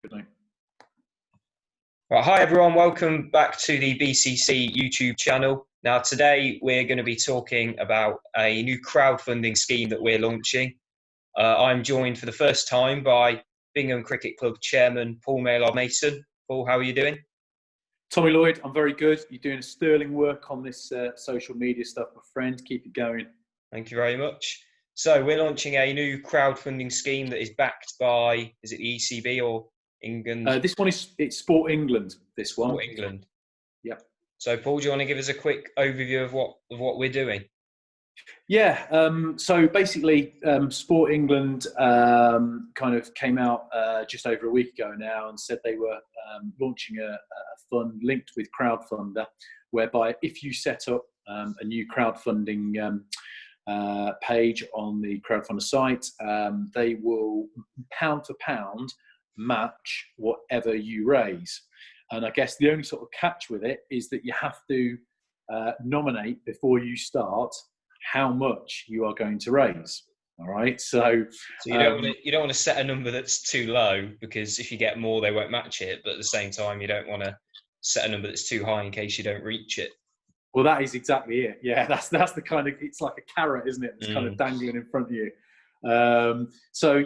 Good night. Right, hi everyone, welcome back to the BCC YouTube channel. Now today we're going to be talking about a new crowdfunding scheme that we're launching. I'm joined for the first time by Bingham Cricket Club Chairman Paul Mason. Paul, how are you doing? Tommy Lloyd, I'm very good. You're doing sterling work on this social media stuff, my friend. Keep it going. Thank you very much. So we're launching a new crowdfunding scheme that is backed by, is it the ECB or England? This one it's Sport England. This one. Sport England. Yep. So Paul, do you want to give us a quick overview of what we're doing? Yeah. So basically, Sport England kind of came out just over a week ago now and said they were launching a fund linked with Crowdfunder, whereby if you set up a new crowdfunding page on the Crowdfunder site, they will pound for pound match whatever you raise. And I guess the only sort of catch with it is that you have to nominate before you start how much you are going to raise. All right, so you don't want to set a number that's too low, because if you get more they won't match it, but at the same time you don't want to set a number that's too high in case you don't reach it. Well, that is exactly it. Yeah, that's the kind of, it's like a carrot, isn't it? It's kind of dangling in front of you. So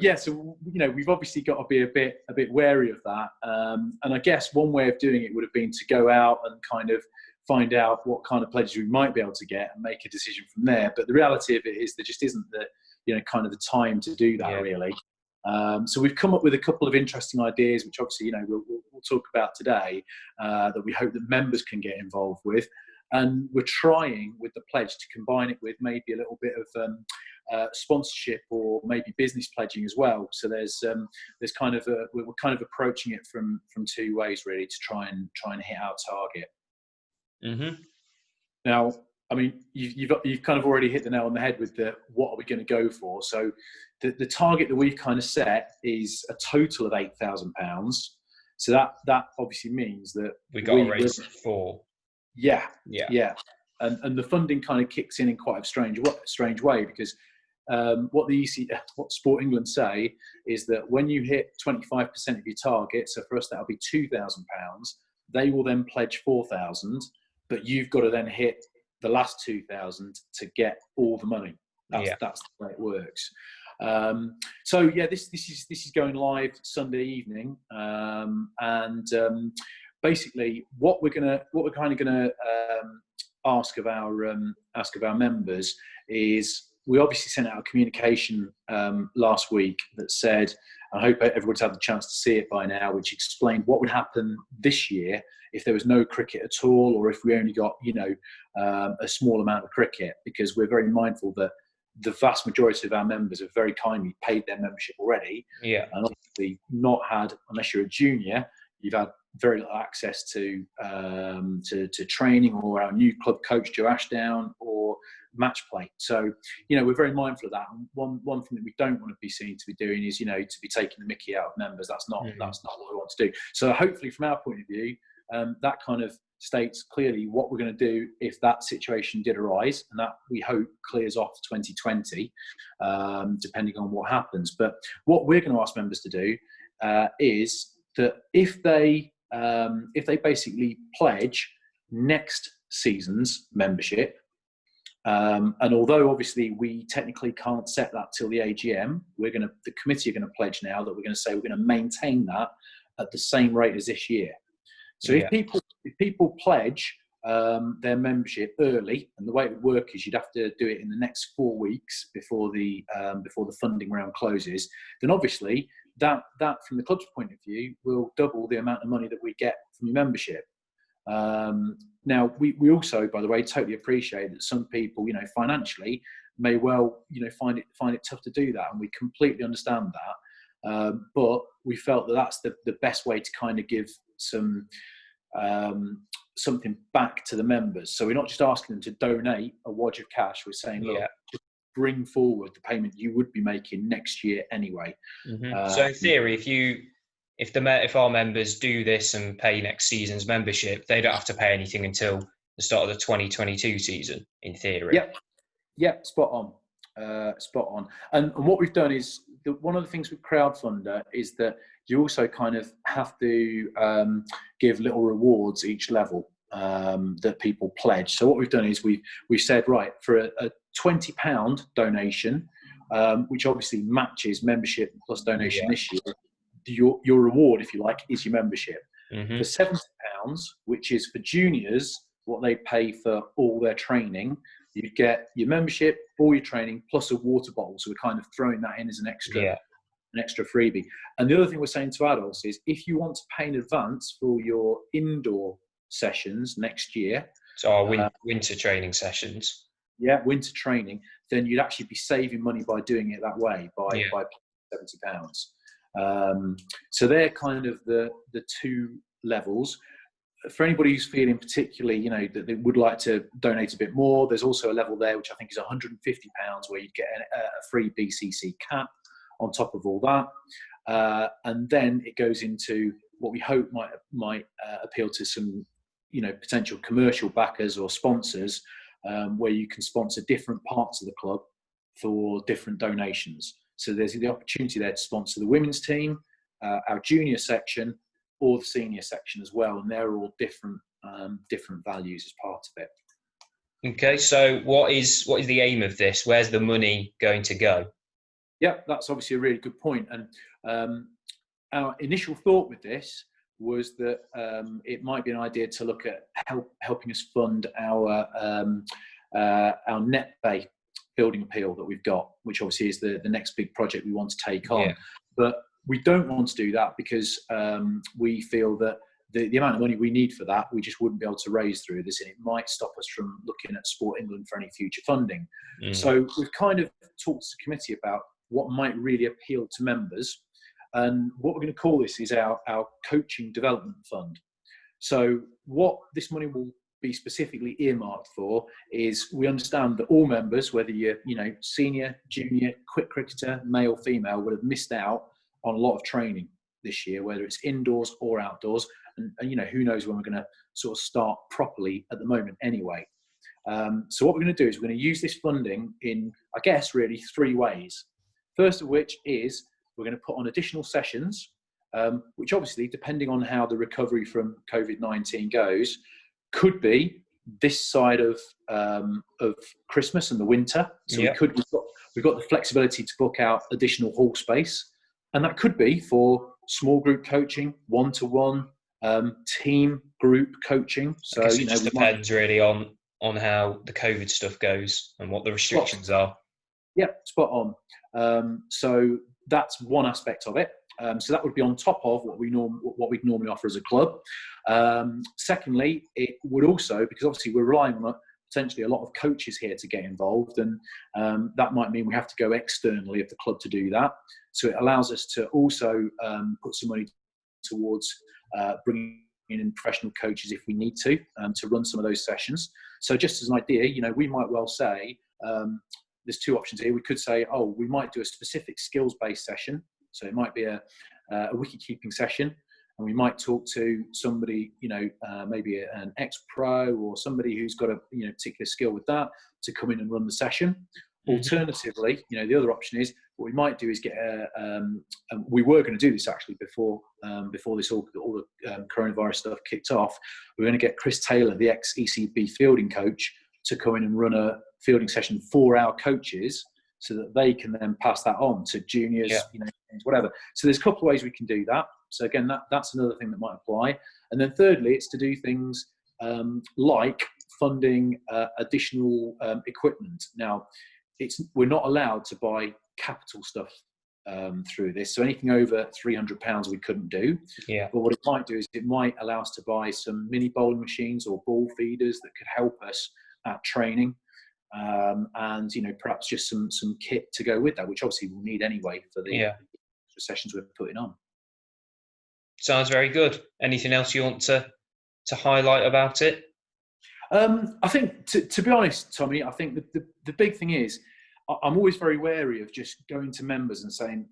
we've obviously got to be a bit wary of that. And I guess one way of doing it would have been to go out and kind of find out what kind of pledges we might be able to get and make a decision from there. But the reality of it is there just isn't kind of the time to do that, really. So we've come up with a couple of interesting ideas, which obviously, we'll talk about today, that we hope that members can get involved with. And we're trying with the pledge to combine it with maybe a little bit of sponsorship or maybe business pledging as well. So there's kind of we're kind of approaching it from two ways really to try and hit our target. Mm-hmm. Now, I mean, you've kind of already hit the nail on the head with what are we going to go for. So the target that we've kind of set is a total of £8,000. So that obviously means that we got to raise 4. Yeah. And the funding kind of kicks in quite a strange way, because what Sport England say is that when you hit 25% of your target, so for us that'll be £2,000, they will then pledge 4,000, but you've got to then hit the last 2,000 to get all the money. That's the way it works. So this is going live Sunday evening, and basically what we're kind of gonna ask of our members is, we obviously sent out a communication last week that said, I hope everyone's had the chance to see it by now, which explained what would happen this year if there was no cricket at all, or if we only got a small amount of cricket, because we're very mindful that the vast majority of our members have very kindly paid their membership already. Yeah. And obviously not had, unless you're a junior, you've had very little access to training, or our new club coach Joe Ashdown, or match play. So we're very mindful of that. And one thing that we don't want to be seen to be doing is to be taking the mickey out of members. That's not what we want to do. So hopefully from our point of view, that kind of states clearly what we're going to do if that situation did arise, and that we hope clears off 2020, depending on what happens. But what we're going to ask members to do is that if they basically pledge next season's membership, and although obviously we technically can't set that till the AGM, the committee are going to pledge now that we're going to say we're going to maintain that at the same rate as this year. So if people pledge their membership early, and the way it would work is you'd have to do it in the next 4 weeks before the funding round closes, then obviously that from the club's point of view will double the amount of money that we get from your membership. Now we also, by the way, totally appreciate that some people financially may well find it tough to do that, and we completely understand that, but we felt that that's the best way to kind of give something back to the members. So we're not just asking them to donate a wad of cash, we're saying look, just bring forward the payment you would be making next year anyway. So in theory, if our members do this and pay next season's membership, they don't have to pay anything until the start of the 2022 season, in theory. Yep, spot on. And what we've done is, one of the things with Crowdfunder is that you also kind of have to give little rewards each level that people pledge. So what we've done is we've said, right, for a £20 donation, which obviously matches membership plus donation this year, your reward, if you like, is your membership. Mm-hmm. For £70, which is for juniors, what they pay for all their training, you get your membership, all your training, plus a water bottle. So we're kind of throwing that in as an extra freebie. And the other thing we're saying to adults is, if you want to pay in advance for your indoor sessions next year, so our winter training sessions, winter training, then you'd actually be saving money by doing it that way, by £70. So they're kind of the two levels. For anybody who's feeling particularly, that they would like to donate a bit more, there's also a level there which I think is £150, where you'd get a free BCC cap on top of all that, and then it goes into what we hope might appeal to some potential commercial backers or sponsors, where you can sponsor different parts of the club for different donations. So there's the opportunity there to sponsor the women's team, our junior section, or the senior section as well, and they're all different values as part of it. Okay, so what is the aim of this? Where's the money going to go? Yeah, that's obviously a really good point. And our initial thought with this was that it might be an idea to look at helping us fund our net bay building appeal that we've got, which obviously is the next big project we want to take on. Yeah. But we don't want to do that because we feel that the amount of money we need for that, we just wouldn't be able to raise through this, and it might stop us from looking at Sport England for any future funding. So we've kind of talked to the committee about what might really appeal to members, and what we're going to call this is our coaching development fund. So what this money will be specifically earmarked for is, we understand that all members, whether you're senior, junior, quick cricketer, male, female, would have missed out on a lot of training this year, whether it's indoors or outdoors, and who knows when we're going to sort of start properly at the moment anyway. So what we're going to do is we're going to use this funding in, I guess, really three ways. First of which is we're going to put on additional sessions, which obviously, depending on how the recovery from COVID-19 goes, could be this side of Christmas and the winter. So we've got the flexibility to book out additional hall space, and that could be for small group coaching, one-to-one, team group coaching. So it just depends really on how the COVID stuff goes and what the restrictions are. Yeah, spot on. So that's one aspect of it. So that would be on top of what we'd normally offer as a club. Secondly, it would also, because obviously we're relying on potentially a lot of coaches here to get involved, and that might mean we have to go externally of the club to do that. So it allows us to also put some money towards bringing in professional coaches if we need to run some of those sessions. So just as an idea, we might well say, there's two options here. We could say, we might do a specific skills-based session. So it might be a wicket-keeping session, and we might talk to somebody, maybe an ex-pro or somebody who's got a particular skill with that, to come in and run the session. Alternatively, the other option is, what we might do is get we were going to do this actually before this all the coronavirus stuff kicked off. We're going to get Chris Taylor, the ex-ECB fielding coach, to come in and run a fielding session for our coaches, so that they can then pass that on to juniors, whatever. So there's a couple of ways we can do that. So again, that's another thing that might apply. And then thirdly, it's to do things like funding additional equipment. Now, we're not allowed to buy capital stuff through this. So anything over £300 we couldn't do. Yeah. But what it might do is it might allow us to buy some mini bowling machines or ball feeders that could help us at training. And perhaps just some kit to go with that, which obviously we'll need anyway for the sessions we're putting on. Sounds very good. Anything else you want to highlight about it? I think, to be honest, Tommy, I think the big thing is, I'm always very wary of just going to members and saying,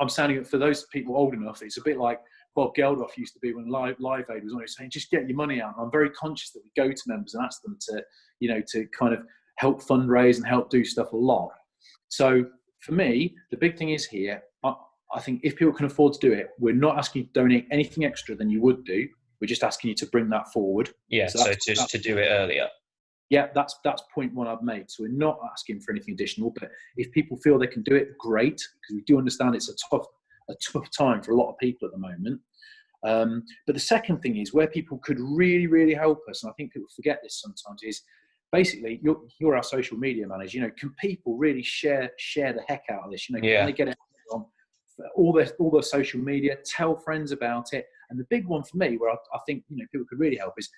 I'm sounding it for those people old enough, it's a bit like Bob Geldof used to be when Live Aid was on, saying, just get your money out. And I'm very conscious that we go to members and ask them to kind of help fundraise and help do stuff a lot. So for me, the big thing is here, I think if people can afford to do it, we're not asking you to donate anything extra than you would do. We're just asking you to bring that forward. Yeah, so just to do it earlier. Yeah, that's point one I've made. So we're not asking for anything additional, but if people feel they can do it, great, because we do understand it's a tough time for a lot of people at the moment. But the second thing is where people could really, really help us, and I think people forget this sometimes, is basically you're our social media manager. You know, can people really share the heck out of this? You know, can they get it on all their social media, tell friends about it? And the big one for me, where I think people could really help, is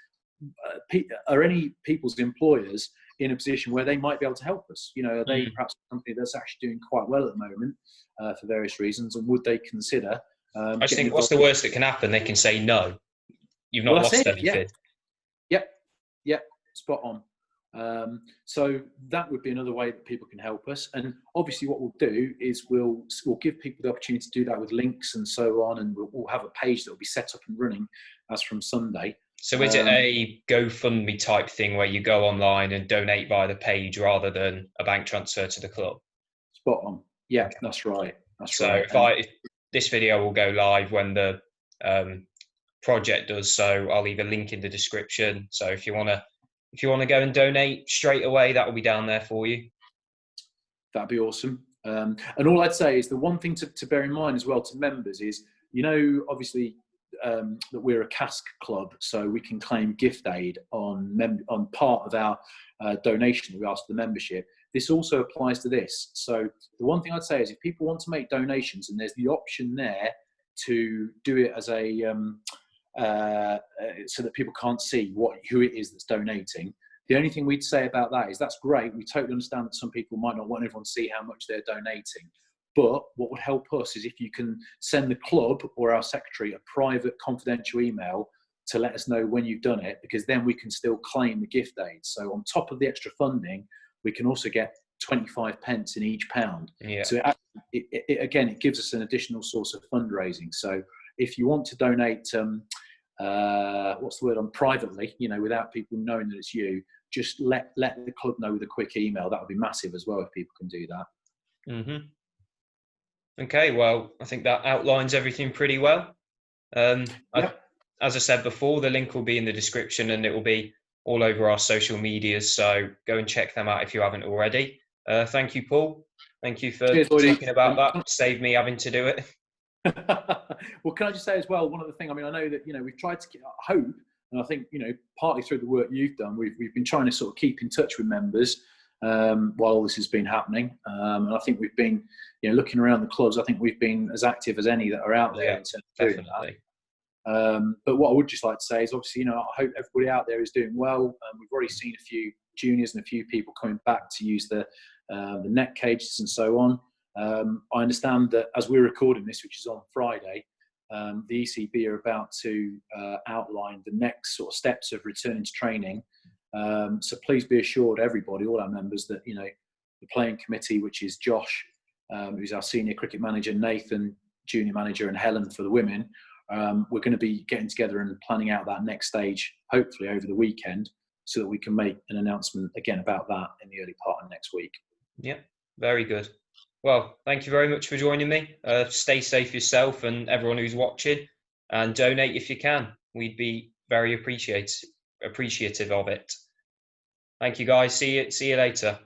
are any people's employers in a position where they might be able to help us? You know, are they perhaps a company that's actually doing quite well at the moment for various reasons, and would they consider? I just think, what's the worst that can happen? They can say no. You've not lost anything. Yep, spot on. So that would be another way that people can help us. And obviously what we'll do is we'll give people the opportunity to do that with links and so on, and we'll have a page that will be set up and running as from Sunday. So is it a GoFundMe type thing where you go online and donate via the page rather than a bank transfer to the club? Spot on. Yeah, okay. That's right. So if this video will go live when the project does, so I'll leave a link in the description. So if you want to go and donate straight away, that will be down there for you. That'd be awesome. And all I'd say is the one thing to bear in mind as well to members is, obviously that we're a cask club, so we can claim gift aid on part of our donation that we ask for the membership. This also applies to this. So the one thing I'd say is if people want to make donations, and there's the option there to do it as a so that people can't see who it is that's donating. The only thing we'd say about that is that's great. We totally understand that some people might not want everyone to see how much they're donating. But what would help us is if you can send the club or our secretary a private confidential email to let us know when you've done it, because then we can still claim the gift aid. So on top of the extra funding, we can also get 25 pence in each pound. Yeah. So it gives us an additional source of fundraising. So if you want to donate, privately, without people knowing that it's you, just let the club know with a quick email. That would be massive as well if people can do that. Mm-hmm. Okay, well, I think that outlines everything pretty well. As I said before, the link will be in the description and it will be all over our social medias. So go and check them out if you haven't already. Thank you, Paul. Thank you for talking about that. Save me having to do it. Well, can I just say as well, one other thing, I know that, we've tried to hope, and I think, partly through the work you've done, we've been trying to sort of keep in touch with members while all this has been happening. And I think we've been, looking around the clubs, I think we've been as active as any that are out there. Yeah, definitely. But what I would just like to say is obviously, I hope everybody out there is doing well. We've already seen a few juniors and a few people coming back to use the net cages and so on. I understand that as we're recording this, which is on Friday, the ECB are about to outline the next sort of steps of returning to training. So please be assured, everybody, all our members, that the playing committee, which is Josh, who's our senior cricket manager, Nathan, junior manager, and Helen for the women, we're going to be getting together and planning out that next stage, hopefully over the weekend, so that we can make an announcement again about that in the early part of next week. Yeah, very good. Well, thank you very much for joining me. Stay safe yourself and everyone who's watching, and donate if you can. We'd be very appreciative of it. Thank you, guys. See you later.